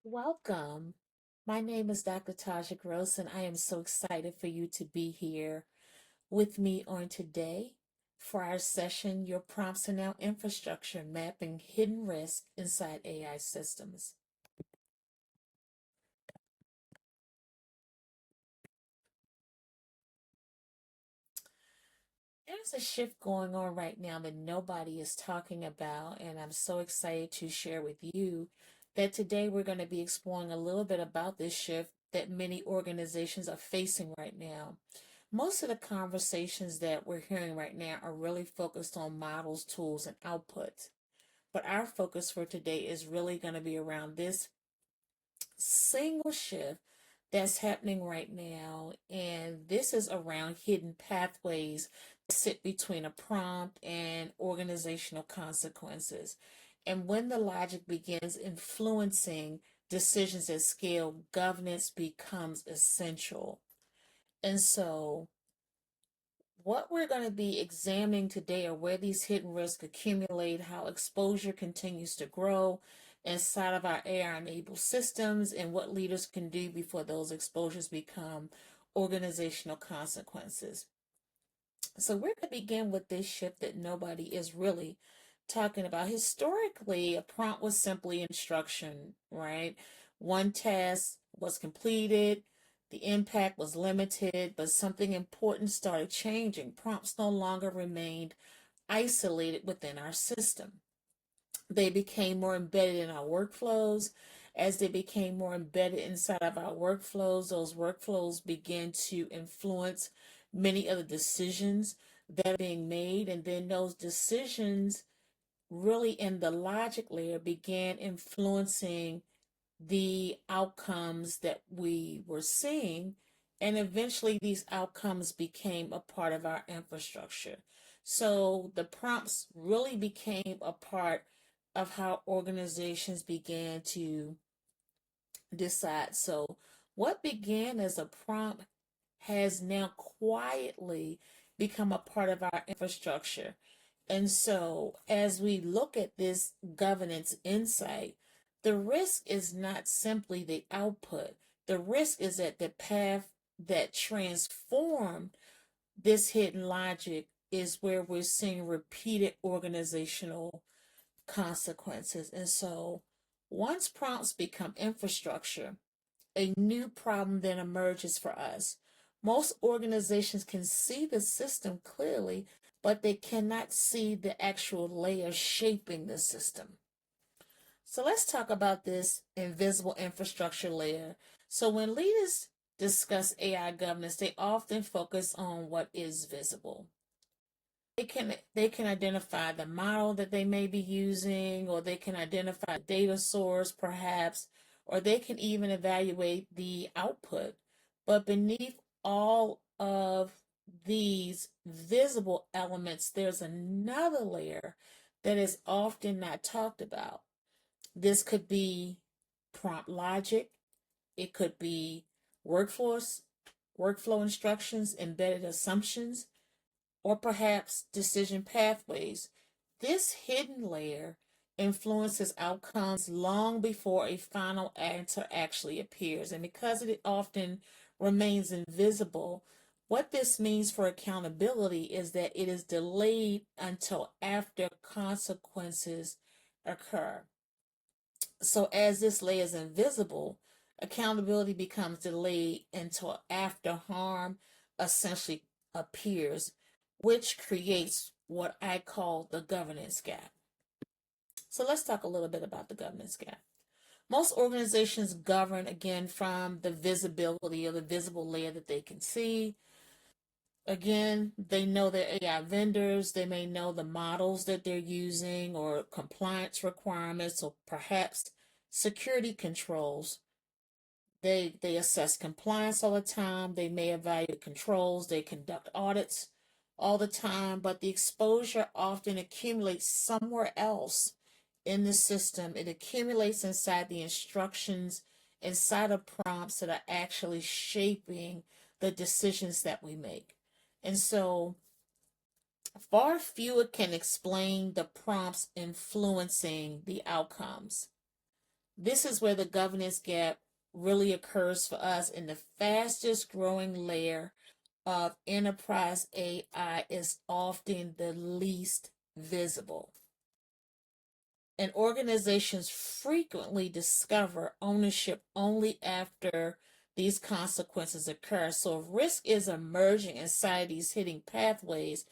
Welcome. My name is Dr. Tajah Gross, and I am so excited for you to be here with me on today for our session, Your Prompts Are Now Infrastructure, Mapping Hidden Risk Inside AI Systems. There's a shift going on right now that nobody is talking about, and I'm so excited to share with you that today we're going to be exploring a little bit about this shift that many organizations are facing right now. Most of the conversations that we're hearing right now are really focused on models, tools, and outputs. But our focus for today is really going to be around this single shift that's happening right now. And this is around hidden pathways that sit between a prompt and organizational consequences. And when the logic begins influencing decisions at scale, governance becomes essential. And so, what we're going to be examining today are where these hidden risks accumulate, how exposure continues to grow inside of our AI enabled systems, and what leaders can do before those exposures become organizational consequences. So, we're going to begin with this shift that nobody is really talking about. Historically, a prompt was simply instruction, right? One task was completed, the impact was limited, but something important started changing. Prompts no longer remained isolated within our system. They became more embedded in our workflows. As they became more embedded inside of our workflows, those workflows began to influence many of the decisions that are being made. And then those decisions, really in the logic layer, began influencing the outcomes that we were seeing. And eventually, these outcomes became a part of our infrastructure. So the prompts really became a part of how organizations began to decide. So, what began as a prompt has now quietly become a part of our infrastructure. And so, as we look at this governance insight, the risk is not simply the output, the risk is that the path that transformed this hidden logic is where we're seeing repeated organizational consequences. And so, once prompts become infrastructure, a new problem then emerges for us. Most organizations can see the system clearly, but they cannot see the actual layer shaping the system. So let's talk about this invisible infrastructure layer. So when leaders discuss AI governance, they often focus on what is visible. They can identify the model that they may be using, or they can identify a data source perhaps, or they can even evaluate the output. But beneath all of these visible elements, there's another layer that is often not talked about. This could be prompt logic, it could be workforce, workflow instructions, embedded assumptions, or perhaps decision pathways. This hidden layer influences outcomes long before a final answer actually appears. And because it often remains invisible, what this means for accountability is that it is delayed until after consequences occur. So, as this layer is invisible, accountability becomes delayed until after harm essentially appears, which creates what I call the governance gap. So, let's talk a little bit about the governance gap. Most organizations govern again from the visibility or the visible layer that they can see. Again, they know their AI vendors, they may know the models that they're using or compliance requirements or perhaps security controls. They assess compliance all the time, they may evaluate controls, they conduct audits all the time, but the exposure often accumulates somewhere else in the system. It accumulates inside the instructions, inside of prompts that are actually shaping the decisions that we make. And so, far fewer can explain the prompts influencing the outcomes. This is where the governance gap really occurs for us, in the fastest growing layer of enterprise AI is often the least visible. And organizations frequently discover ownership only after these consequences occur. So if risk is emerging inside these hidden pathways,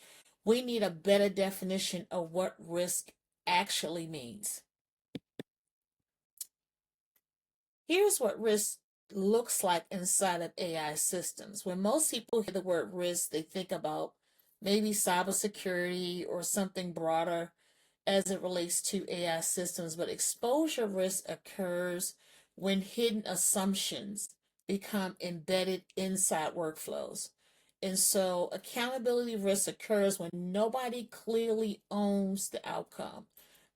we need a better definition of what risk actually means. Here's what risk looks like inside of AI systems. When most people hear the word risk, they think about maybe cybersecurity or something broader as it relates to AI systems, but exposure risk occurs when hidden assumptions become embedded inside workflows. And so accountability risk occurs when nobody clearly owns the outcome.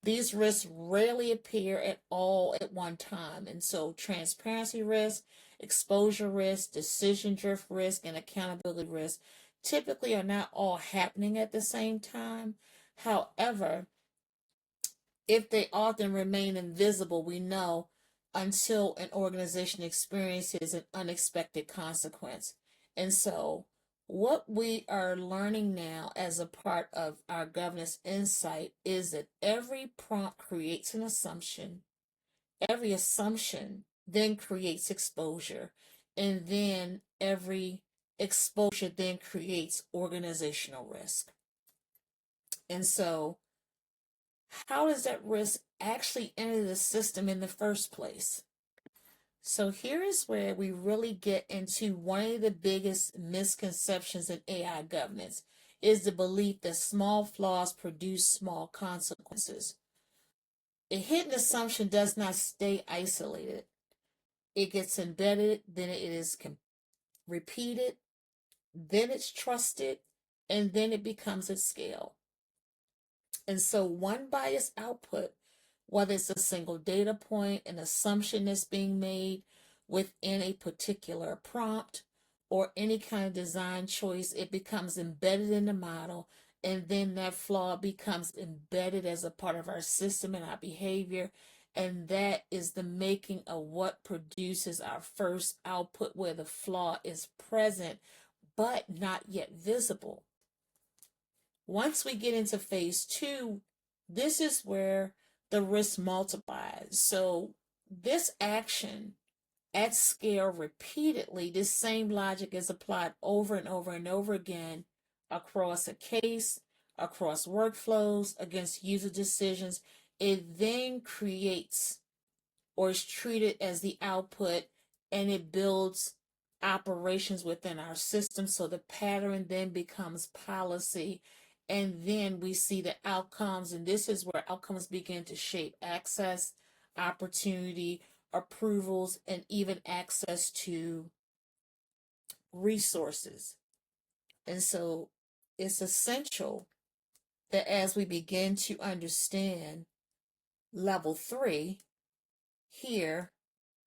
These risks rarely appear at all at one time. And so transparency risk, exposure risk, decision drift risk, and accountability risk typically are not all happening at the same time. However, if they often remain invisible, we know, until an organization experiences an unexpected consequence. And so, what we are learning now as a part of our governance insight is that every prompt creates an assumption, every assumption then creates exposure, and then every exposure then creates organizational risk. And so, how does that risk actually enter the system in the first place? So here is where we really get into one of the biggest misconceptions in AI governance, is the belief that small flaws produce small consequences. A hidden assumption does not stay isolated. It gets embedded, then it is repeated, then it's trusted, and then it becomes at scale. And so one biased output, whether it's a single data point, an assumption that's being made within a particular prompt, or any kind of design choice, it becomes embedded in the model, and then that flaw becomes embedded as a part of our system and our behavior. And that is the making of what produces our first output, where the flaw is present but not yet visible. Once we get into phase two, this is where the risk multiplies. So this action at scale repeatedly, this same logic is applied over and over and over again across a case, across workflows, against user decisions. It then creates, or is treated as, the output, and it builds operations within our system. So the pattern then becomes policy, and then we see the outcomes, and this is where outcomes begin to shape access, opportunity, approvals, and even access to resources. And so it's essential that as we begin to understand level 3 here,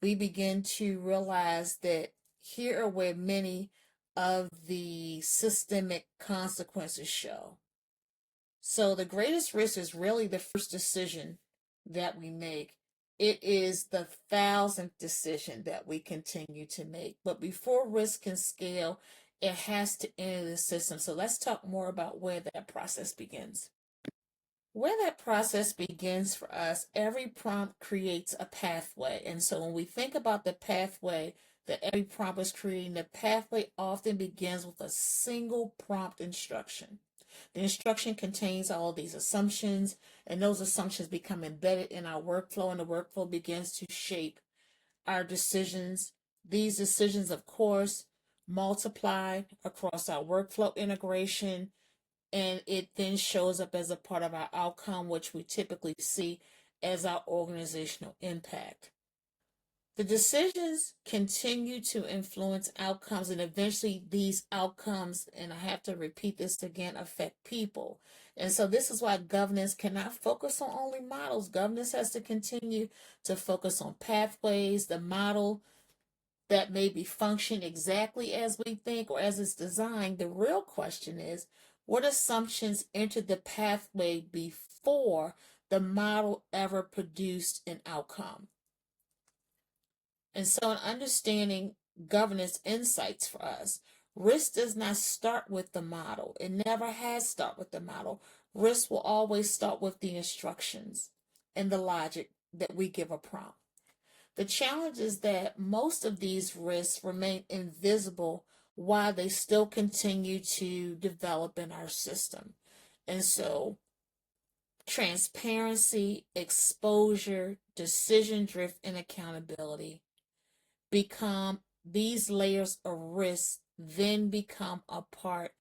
we begin to realize that here are where many of the systemic consequences show. So the greatest risk is really the first decision that we make. It is the 1,000th decision that we continue to make. But before risk can scale, it has to enter the system. So let's talk more about where that process begins. Where that process begins for us, every prompt creates a pathway. And so when we think about the pathway that every prompt is creating, the pathway often begins with a single prompt instruction. The instruction contains all these assumptions, and those assumptions become embedded in our workflow, and the workflow begins to shape our decisions. These decisions, of course, multiply across our workflow integration, and it then shows up as a part of our outcome, which we typically see as our organizational impact. The decisions continue to influence outcomes, and eventually these outcomes, and I have to repeat this again, affect people. And so this is why governance cannot focus on only models. Governance has to continue to focus on pathways, the model that maybe function exactly as we think or as it's designed. The real question is, what assumptions entered the pathway before the model ever produced an outcome? And so, in understanding governance insights for us, risk does not start with the model. It never has start with the model. Risk will always start with the instructions and the logic that we give a prompt. The challenge is that most of these risks remain invisible while they still continue to develop in our system. And so, transparency, exposure, decision drift, and accountability become these layers of risk, then become a part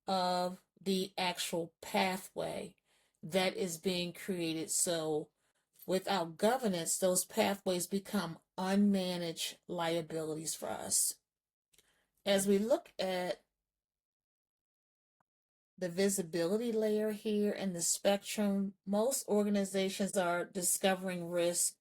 of the actual pathway that is being created. So, without governance, those pathways become unmanaged liabilities for us. As we look at the visibility layer here in the spectrum, most organizations are discovering risk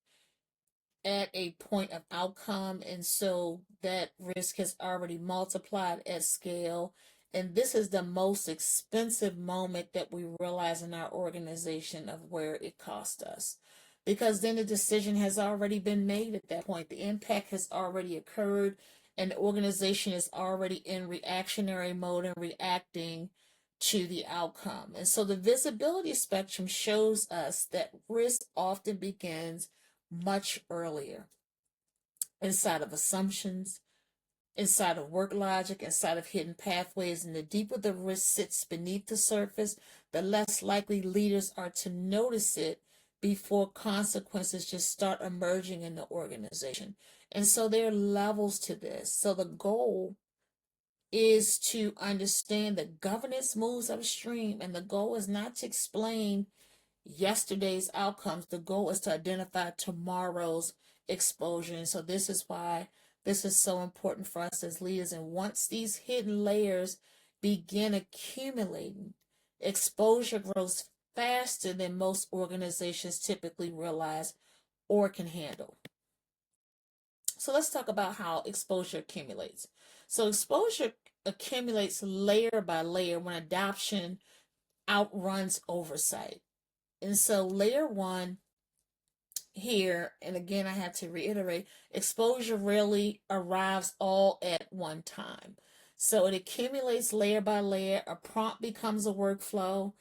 at a point of outcome, and so that risk has already multiplied at scale. And this is the most expensive moment that we realize in our organization of where it cost us, because then the decision has already been made at that point. The impact has already occurred, and the organization is already in reactionary mode and reacting to the outcome. And so the visibility spectrum shows us that risk often begins much earlier, inside of assumptions, inside of work logic, inside of hidden pathways. And the deeper the risk sits beneath the surface, the less likely leaders are to notice it before consequences just start emerging in the organization. And so there are levels to this. So the goal is to understand that governance moves upstream, and the goal is not to explain yesterday's outcomes. The goal is to identify tomorrow's exposure. And so this is why this is so important for us as leaders. And once these hidden layers begin accumulating, exposure grows faster than most organizations typically realize or can handle. So let's talk about how exposure accumulates. So exposure accumulates layer by layer when adoption outruns oversight. And so layer one here, and again, I have to reiterate, exposure rarely arrives all at one time. So it accumulates layer by layer. A prompt becomes a workflow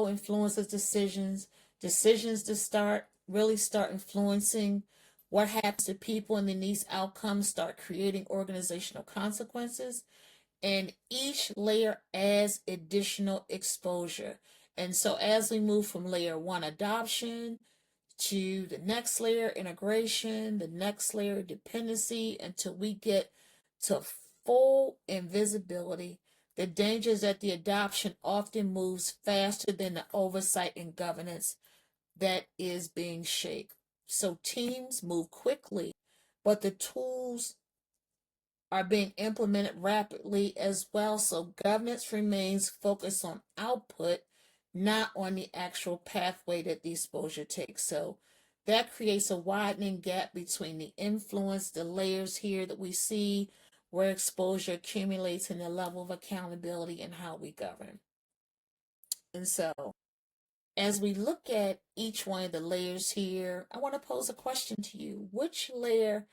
influences decisions, decisions to start influencing what happens to people, and then these outcomes start creating organizational consequences. And each layer adds additional exposure. And so as we move from layer one, adoption, to the next layer, integration, the next layer, dependency, until we get to full invisibility, the danger is that the adoption often moves faster than the oversight and governance that is being shaped. So teams move quickly, but the tools are being implemented rapidly as well. So governance remains focused on output, not on the actual pathway that the exposure takes. So that creates a widening gap between the influence, the layers here that we see where exposure accumulates, and the level of accountability and how we govern. And so as we look at each one of the layers here, I want to pose a question to you. Which layer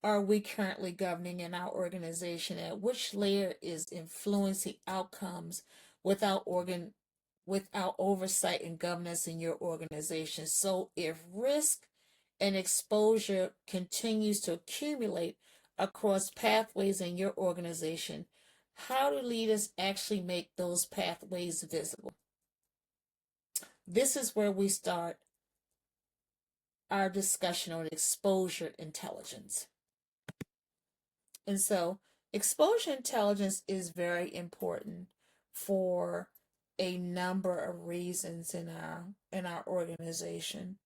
are we currently governing in our organization? At which layer is influencing outcomes without without oversight and governance in your organization? So if risk and exposure continues to accumulate across pathways in your organization, how do leaders actually make those pathways visible? This is where we start our discussion on exposure intelligence. And so exposure intelligence is very important for a number of reasons in our organization.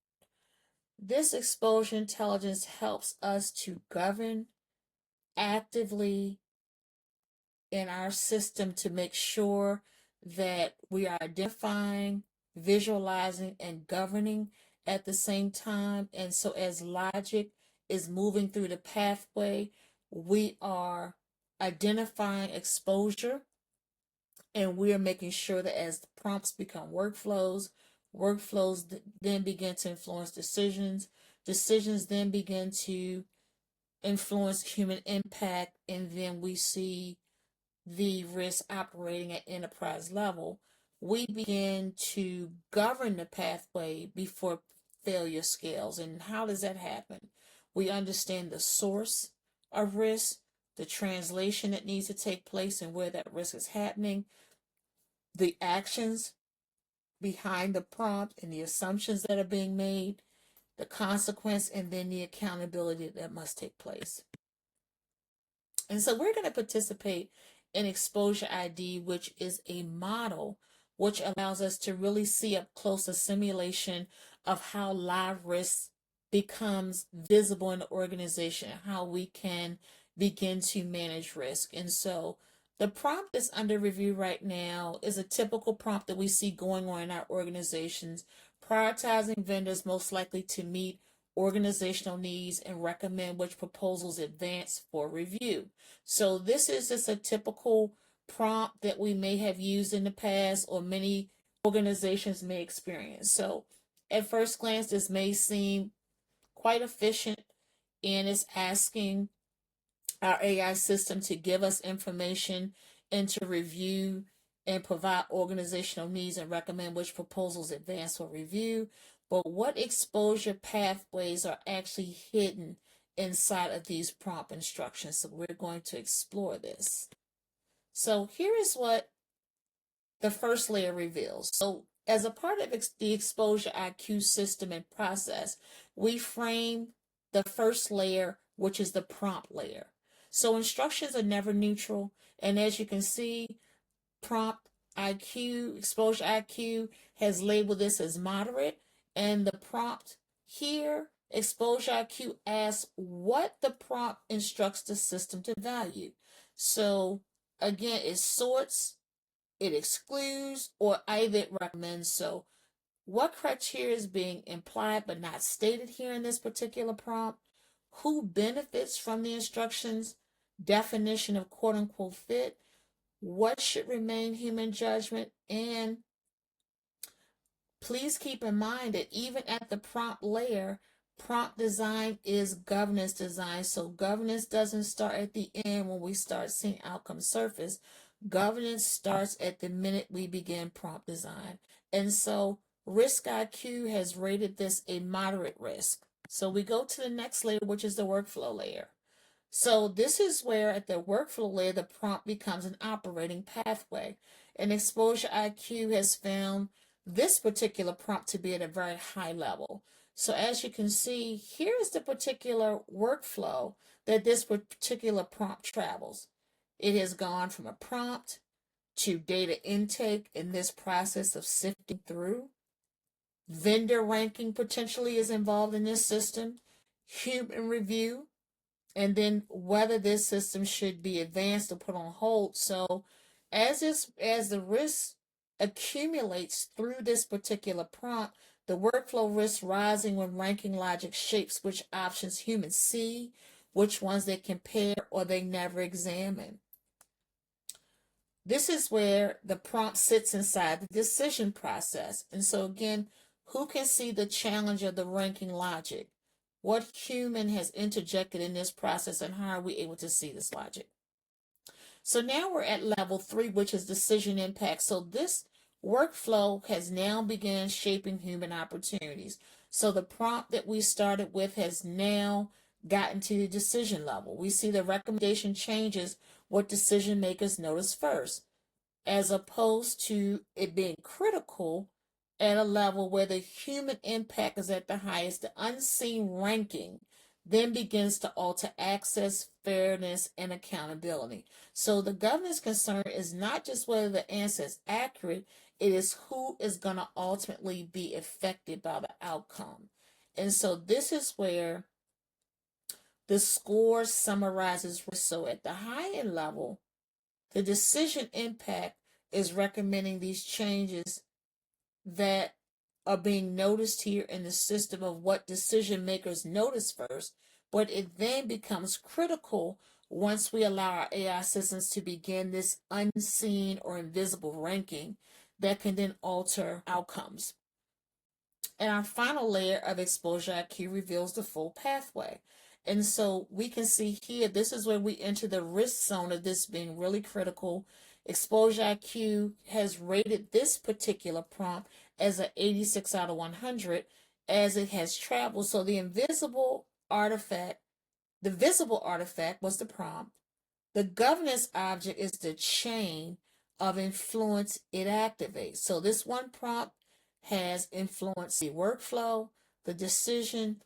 This exposure intelligence helps us to govern actively in our system to make sure that we are identifying, visualizing, and governing at the same time. And so as logic is moving through the pathway, we are identifying exposure, and we are making sure that as the prompts become workflows then begin to influence decisions then begin to influence human impact, and then we see the risk operating at enterprise level, we begin to govern the pathway before failure scales. And how does that happen? We understand the source of risk, the translation that needs to take place and where that risk is happening, the actions behind the prompt and the assumptions that are being made, the consequence, and then the accountability that must take place. And so we're going to participate in Exposure ID, which is a model which allows us to really see up close a simulation of how live risk becomes visible in the organization, how we can begin to manage risk. And so the prompt that's under review right now is a typical prompt that we see going on in our organizations, prioritizing vendors most likely to meet organizational needs and recommend which proposals advance for review. So this is just a typical prompt that we may have used in the past or many organizations may experience. So at first glance, this may seem quite efficient and it's asking our AI system to give us information and to review and provide organizational needs and recommend which proposals advance for review. But what exposure pathways are actually hidden inside of these prompt instructions? So we're going to explore this. So here is what the first layer reveals. So as a part of the exposure IQ system and process, we frame the first layer, which is the prompt layer. So instructions are never neutral. And as you can see, prompt IQ, exposure IQ has labeled this as moderate. And the prompt here, exposure IQ, asks what the prompt instructs the system to value. So again, it sorts, it excludes, or either it recommends. So what criteria is being implied but not stated here in this particular prompt? Who benefits from the instructions? Definition of quote unquote fit. What should remain human judgment? And please keep in mind that even at the prompt layer, prompt design is governance design. So governance doesn't start at the end when we start seeing outcomes surface. Governance starts at the minute we begin prompt design. And so Risk IQ has rated this a moderate risk. So we go to the next layer, which is the workflow layer. So this is where at the workflow layer, the prompt becomes an operating pathway. And Exposure IQ has found this particular prompt to be at a very high level. So as you can see, here is the particular workflow that this particular prompt travels. It has gone from a prompt to data intake in this process of sifting through. Vendor ranking potentially is involved in this system. Human review, and then whether this system should be advanced or put on hold. So as the risk accumulates through this particular prompt, the workflow risk rising when ranking logic shapes which options humans see, which ones they compare or they never examine. This is where the prompt sits inside the decision process. And so again, who can see the challenge of the ranking logic? What human has interjected in this process and how are we able to see this logic? So now we're at level 3, which is decision impact. So this workflow has now begun shaping human opportunities. So the prompt that we started with has now gotten to the decision level. We see the recommendation changes what decision makers notice first, as opposed to it being critical at a level where the human impact is at the highest. The unseen ranking then begins to alter access, fairness, and accountability. So the governance concern is not just whether the answer is accurate, it is who is going to ultimately be affected by the outcome. And so this is where the score summarizes. So at the high end level, the decision impact is recommending these changes that are being noticed here in the system of what decision makers notice first, but it then becomes critical once we allow our AI systems to begin this unseen or invisible ranking that can then alter outcomes. And our final layer of exposure IQ reveals the full pathway. And so we can see here, this is where we enter the risk zone of this being really critical. Exposure IQ has rated this particular prompt as an 86 out of 100 as it has traveled. So the visible artifact was the prompt. The governance object is the chain of influence it activates. So this one prompt has influenced the workflow, the decision,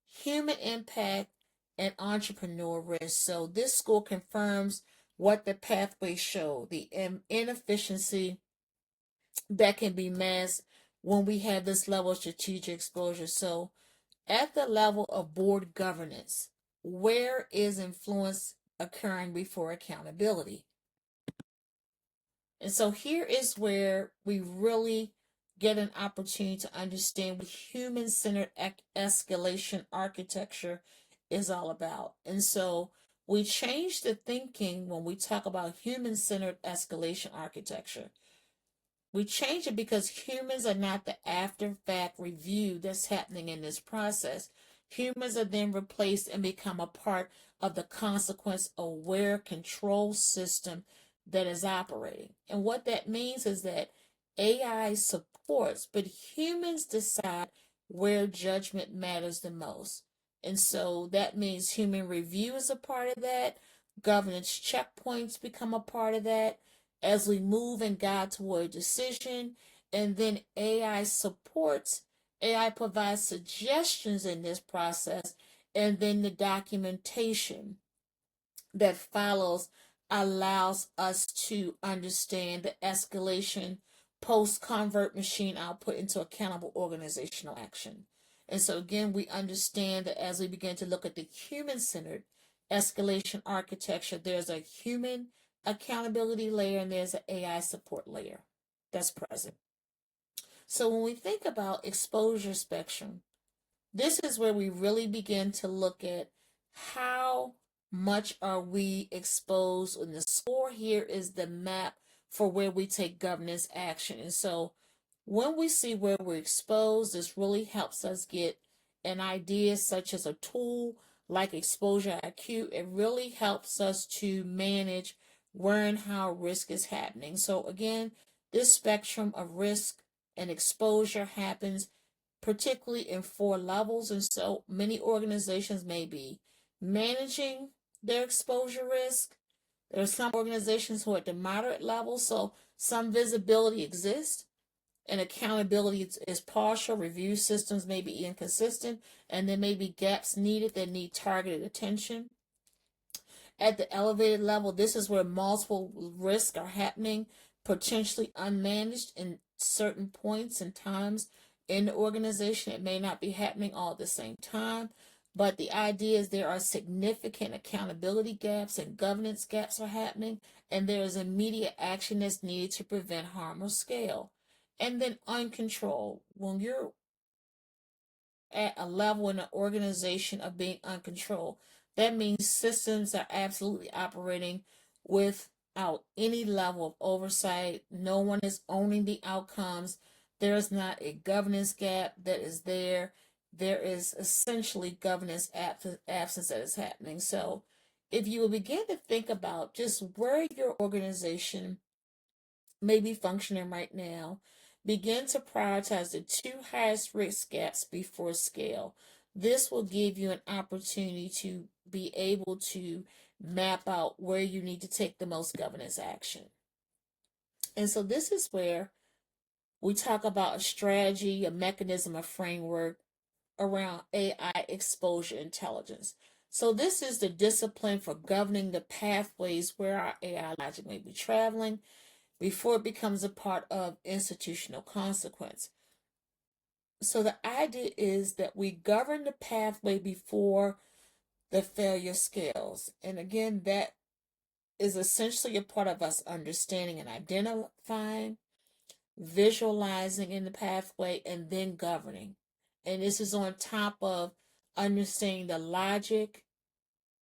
human impact, and entrepreneur risk. So this score confirms what the pathway showed, the inefficiency that can be masked when we have this level of strategic exposure. So at the level of board governance, where is influence occurring before accountability? And so here is where we really get an opportunity to understand what human-centered escalation architecture is all about. And so we change the thinking when we talk about human-centered escalation architecture. We change it because humans are not the after fact review that's happening in this process. Humans are then replaced and become a part of the consequence aware control system that is operating. And what that means is that AI supports, but humans decide where judgment matters the most. And so that means human review is a part of that, governance checkpoints become a part of that as we move and guide toward a decision. And then AI provides suggestions in this process, and then the documentation that follows allows us to understand the escalation post convert machine output into accountable organizational action. And so again, we understand that as we begin to look at the human-centered escalation architecture, there's a human accountability layer and there's an AI support layer that's present. So when we think about exposure spectrum, this is where we really begin to look at how much are we exposed, and the score here is the map for where we take governance action. And so when we see where we're exposed, this really helps us get an idea such as a tool like exposure IQ. It really helps us to manage where and how risk is happening. So again, this spectrum of risk and exposure happens particularly in four levels. And so many organizations may be managing their exposure risk. There are some organizations who are at the moderate level, so some visibility exists and accountability is partial. Review systems may be inconsistent, and there may be gaps needed that need targeted attention. At the elevated level, this is where multiple risks are happening, potentially unmanaged in certain points and times in the organization. It may not be happening all at the same time, but the idea is there are significant accountability gaps and governance gaps are happening, and there is immediate action that's needed to prevent harm or scale. And then uncontrolled. When you're at a level in an organization of being uncontrolled, that means systems are absolutely operating without any level of oversight. No one is owning the outcomes. There is not a governance gap that is there. There is essentially governance absence that is happening. So if you will begin to think about just where your organization may be functioning right now, begin to prioritize the two highest risk gaps before scale. This will give you an opportunity to be able to map out where you need to take the most governance action. And so this is where we talk about a strategy, a mechanism, a framework around AI exposure intelligence. So this is the discipline for governing the pathways where our AI logic may be traveling before it becomes a part of institutional consequence. So the idea is that we govern the pathway before the failure scales. And again, that is essentially a part of us understanding and identifying, visualizing in the pathway, and then governing. And this is on top of understanding the logic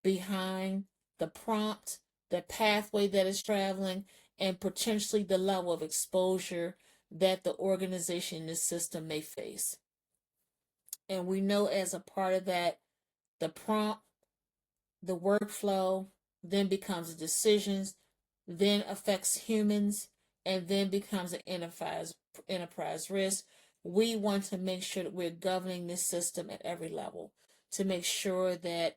behind the prompt, the pathway that is traveling, and potentially the level of exposure that the organization in the system may face. And we know as a part of that, the prompt the workflow, then becomes decisions, then affects humans, and then becomes an enterprise risk. We want to make sure that we're governing this system at every level to make sure that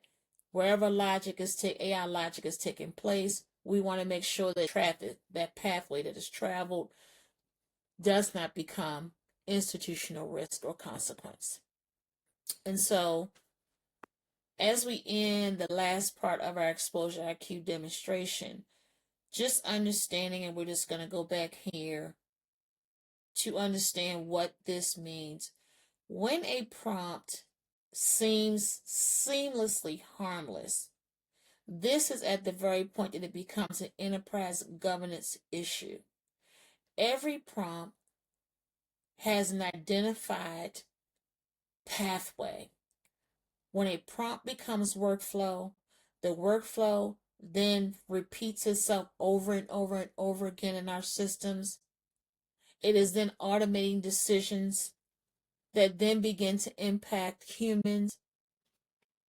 wherever AI logic is taking place, we want to make sure that traffic, that pathway that is traveled, does not become institutional risk or consequence. And so, as we end the last part of our exposure IQ demonstration, just understanding, and we're just going to go back here to understand what this means. When a prompt seems seamlessly harmless, this is at the very point that it becomes an enterprise governance issue. Every prompt has an identified pathway. When a prompt becomes workflow, the workflow then repeats itself over and over and over again in our systems. It is then automating decisions that then begin to impact humans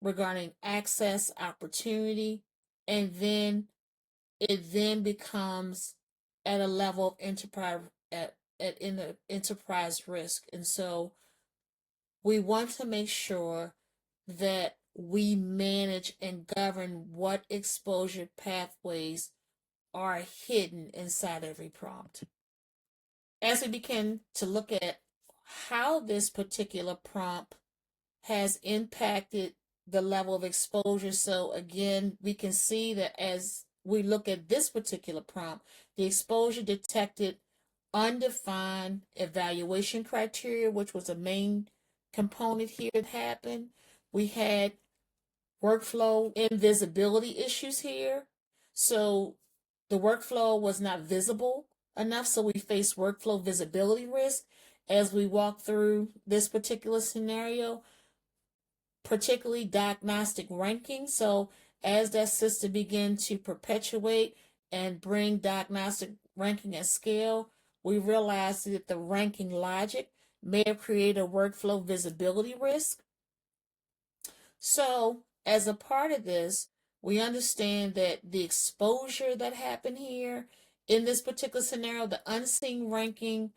regarding access, opportunity, and then it then becomes at a level of in the enterprise risk. And so we want to make sure that we manage and govern what exposure pathways are hidden inside every prompt. As we begin to look at how this particular prompt has impacted the level of exposure, so again, we can see that as we look at this particular prompt, the exposure detected undefined evaluation criteria, which was a main component here that happened. We had workflow invisibility issues here. So the workflow was not visible enough. So we faced workflow visibility risk as we walk through this particular scenario, particularly diagnostic ranking. So as that system began to perpetuate and bring diagnostic ranking at scale, we realized that the ranking logic may have created a workflow visibility risk. So, as a part of this, we understand that the exposure that happened here in this particular scenario, the unseen ranking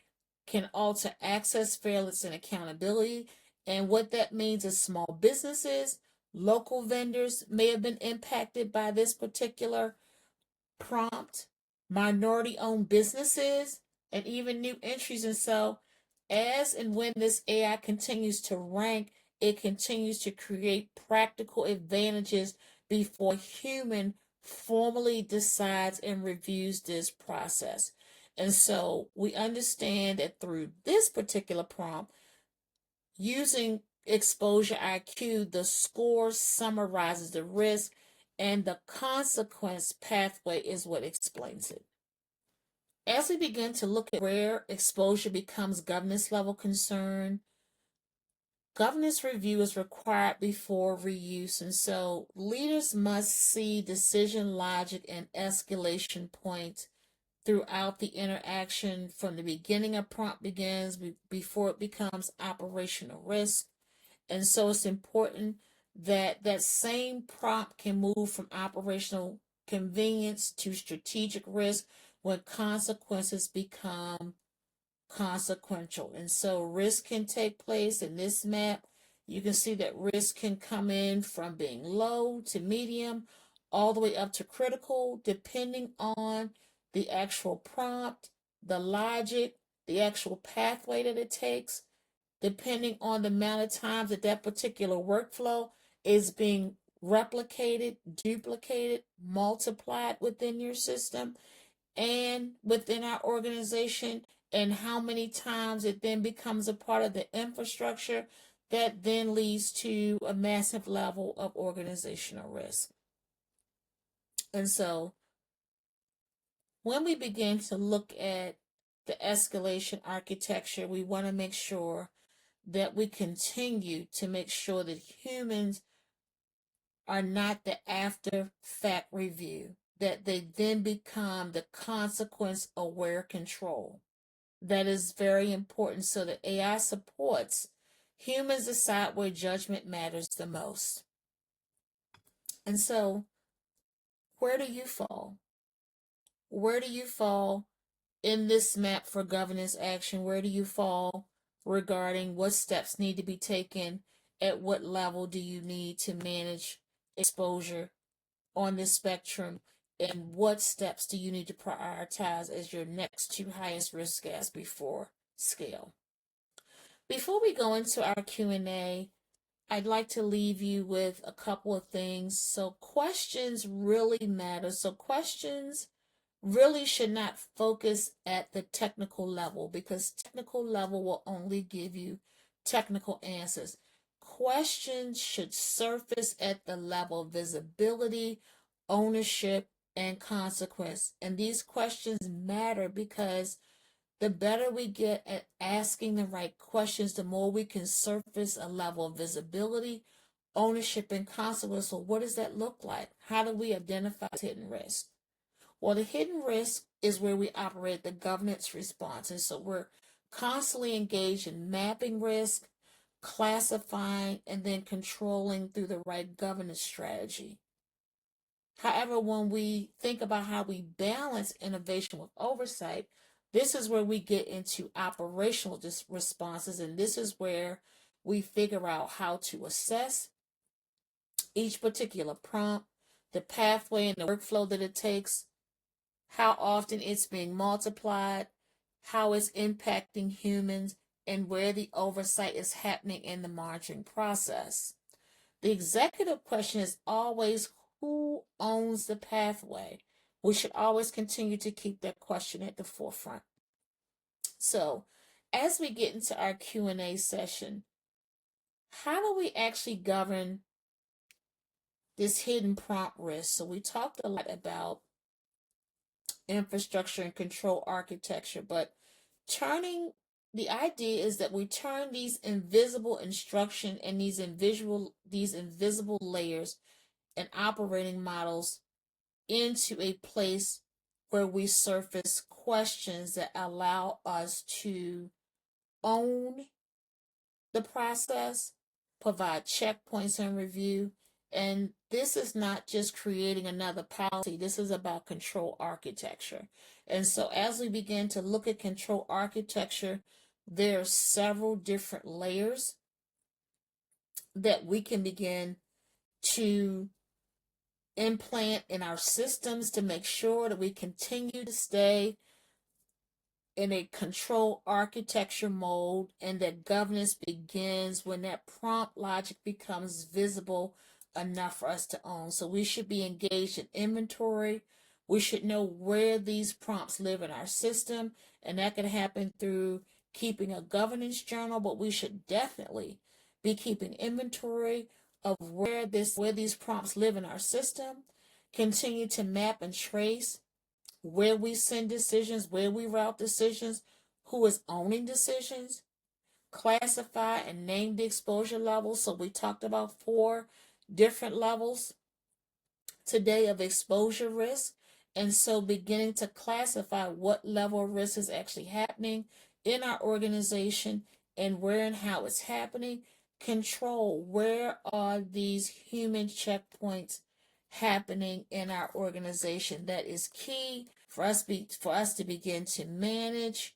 can alter access, fairness, and accountability. And what that means is small businesses, local vendors may have been impacted by this particular prompt, minority owned businesses, and even new entries. And so, as and when this AI continues to rank, it continues to create practical advantages before human formally decides and reviews this process. And so we understand that through this particular prompt, using exposure IQ, the score summarizes the risk, and the consequence pathway is what explains it. As we begin to look at where exposure becomes governance level concern, governance review is required before reuse. And so leaders must see decision logic and escalation points throughout the interaction from the beginning a prompt begins before it becomes operational risk. And so it's important that that same prompt can move from operational convenience to strategic risk when consequences become consequential. And so risk can take place in this map. You can see that risk can come in from being low to medium all the way up to critical, depending on the actual prompt, the logic, the actual pathway that it takes, depending on the amount of times that that particular workflow is being replicated, duplicated, multiplied within your system and within our organization, and how many times it then becomes a part of the infrastructure that then leads to a massive level of organizational risk. And so when we begin to look at the escalation architecture, we want to make sure that we continue to make sure that humans are not the after fact review, that they then become the consequence aware control. That is very important so that AI supports humans decide where judgment matters the most. And so, where do you fall? Where do you fall in this map for governance action? Where do you fall regarding what steps need to be taken? At what level do you need to manage exposure on this spectrum? And what steps do you need to prioritize as your next two highest risk as before scale? Before we go into our Q&A, I'd like to leave you with a couple of things. So questions really matter. So questions really should not focus at the technical level, because technical level will only give you technical answers. Questions should surface at the level of visibility, ownership, and consequence. And these questions matter because the better we get at asking the right questions, the more we can surface a level of visibility, ownership, and consequence. So what does that look like? How do we identify hidden risk? Well, the hidden risk is where we operate the governance response. And so we're constantly engaged in mapping risk, classifying, and then controlling through the right governance strategy. However, when we think about how we balance innovation with oversight, this is where we get into operational responses, and this is where we figure out how to assess each particular prompt, the pathway and the workflow that it takes, how often it's being multiplied, how it's impacting humans, and where the oversight is happening in the monitoring process. The executive question is always, who owns the pathway? We should always continue to keep that question at the forefront. So, as we get into our Q&A session, how do we actually govern this hidden prompt risk? So we talked a lot about infrastructure and control architecture, but the idea is that we turn these invisible instruction and these invisible layers and operating models into a place where we surface questions that allow us to own the process, provide checkpoints and review. And this is not just creating another policy, this is about control architecture. And so as we begin to look at control architecture, there are several different layers that we can begin to implant in our systems to make sure that we continue to stay in a control architecture mode, and that governance begins when that prompt logic becomes visible enough for us to own. So we should be engaged in inventory. We should know where these prompts live in our system, and that can happen through keeping a governance journal, but we should definitely be keeping inventory of where these prompts live in our system. Continue to map and trace where we send decisions, where we route decisions, who is owning decisions, classify and name the exposure levels. So we talked about 4 different levels today of exposure risk. And so beginning to classify what level of risk is actually happening in our organization and where and how it's happening. Control, where are these human checkpoints happening in our organization? That is key for us to begin to manage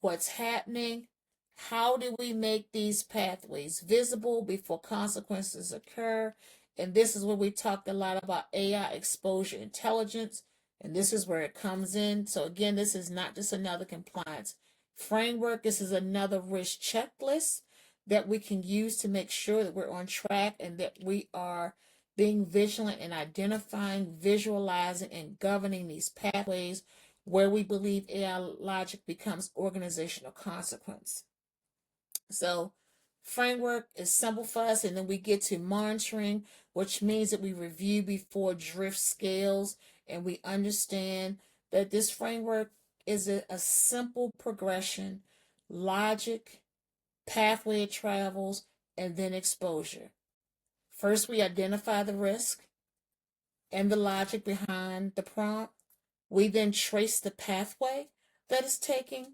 what's happening. How do we make these pathways visible before consequences occur? And this is where we talked a lot about AI exposure intelligence, and this is where it comes in. So again, this is not just another compliance framework. This is another risk checklist that we can use to make sure that we're on track and that we are being vigilant in identifying, visualizing, and governing these pathways where we believe AI logic becomes organizational consequence. So framework is simple for us, and then we get to monitoring, which means that we review before drift scales, and we understand that this framework is a simple progression, logic, pathway it travels, and then exposure. First, we identify the risk and the logic behind the prompt. We then trace the pathway that it's taking,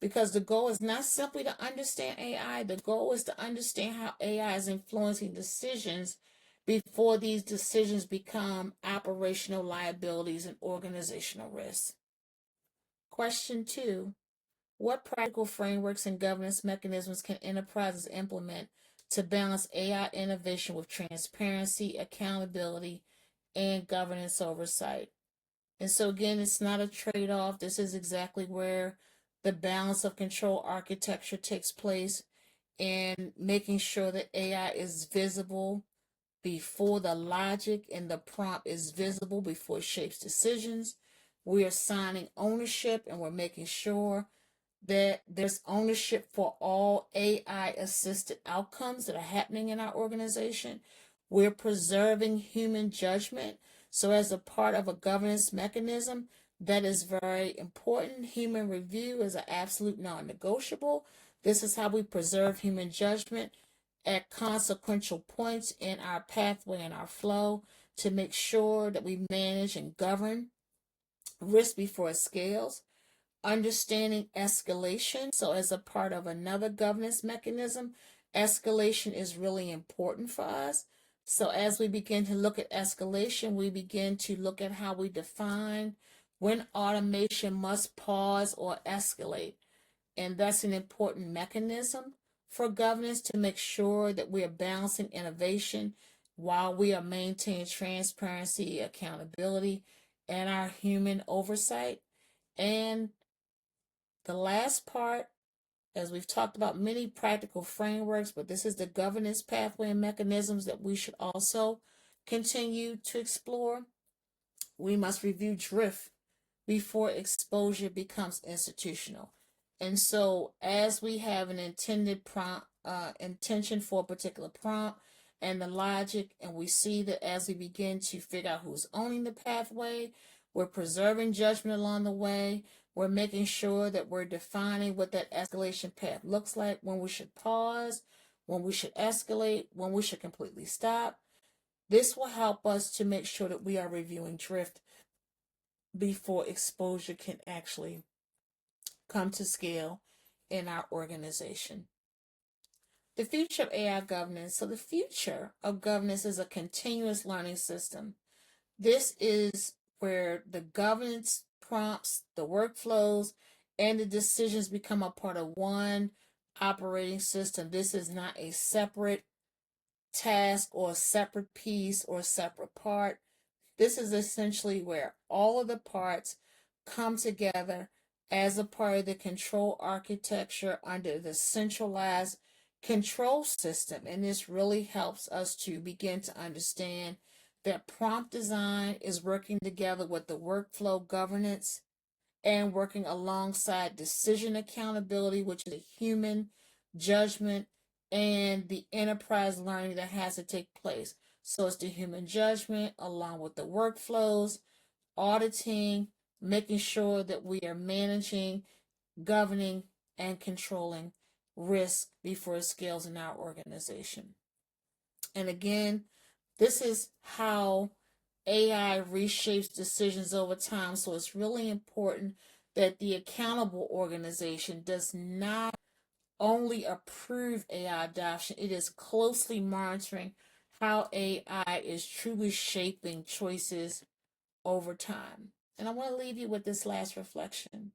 because the goal is not simply to understand AI. The goal is to understand how AI is influencing decisions before these decisions become operational liabilities and organizational risks. Question 2. What practical frameworks and governance mechanisms can enterprises implement to balance AI innovation with transparency, accountability, and governance oversight? And so, again, it's not a trade off. This is exactly where the balance of control architecture takes place, and making sure that AI is visible before the logic and the prompt is visible before it shapes decisions. We are assigning ownership, and we're making sure that there's ownership for all AI assisted outcomes that are happening in our organization. We're preserving human judgment. So, as a part of a governance mechanism, that is very important. Human review is an absolute non negotiable. This is how we preserve human judgment at consequential points in our pathway and our flow to make sure that we manage and govern risk before it scales. Understanding escalation. So, as a part of another governance mechanism, escalation is really important for us. So, as we begin to look at escalation, we begin to look at how we define when automation must pause or escalate. And that's an important mechanism for governance to make sure that we are balancing innovation while we are maintaining transparency, accountability, and our human oversight. And the last part, as we've talked about many practical frameworks, but this is the governance pathway and mechanisms that we should also continue to explore. We must review drift before exposure becomes institutional. And so, as we have an intended prompt, intention for a particular prompt and the logic, and we see that as we begin to figure out who's owning the pathway, we're preserving judgment along the way. We're making sure that we're defining what that escalation path looks like, when we should pause, when we should escalate, when we should completely stop. This will help us to make sure that we are reviewing drift before exposure can actually come to scale in our organization. The future of AI governance. So, the future of governance is a continuous learning system. This is where the governance prompts, the workflows, and the decisions become a part of one operating system. This is not a separate task or a separate piece or a separate part. This is essentially where all of the parts come together as a part of the control architecture under the centralized control system. And this really helps us to begin to understand that prompt design is working together with the workflow governance and working alongside decision accountability, which is a human judgment, and the enterprise learning that has to take place. So it's the human judgment along with the workflows, auditing, making sure that we are managing, governing, and controlling risk before it scales in our organization. And again, this is how AI reshapes decisions over time. So it's really important that the accountable organization does not only approve AI adoption, it is closely monitoring how AI is truly shaping choices over time. And I want to leave you with this last reflection.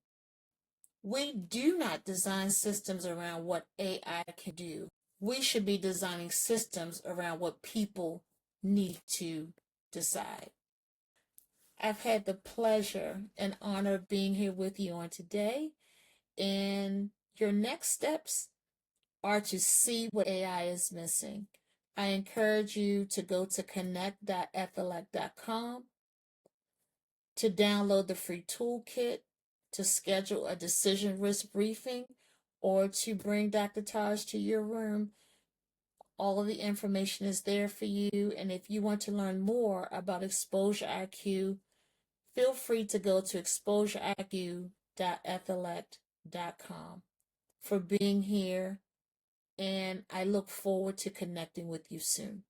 We do not design systems around what AI can do. We should be designing systems around what people need to decide. I've had the pleasure and honor of being here with you on today. And your next steps are to see what AI is missing. I encourage you to go to connect.ethilect.com to download the free toolkit, to schedule a decision risk briefing, or to bring Dr. Taj to your room. All of the information is there for you. And if you want to learn more about Exposure IQ, feel free to go to exposuriq.ethilect.com. For being here, and I look forward to connecting with you soon.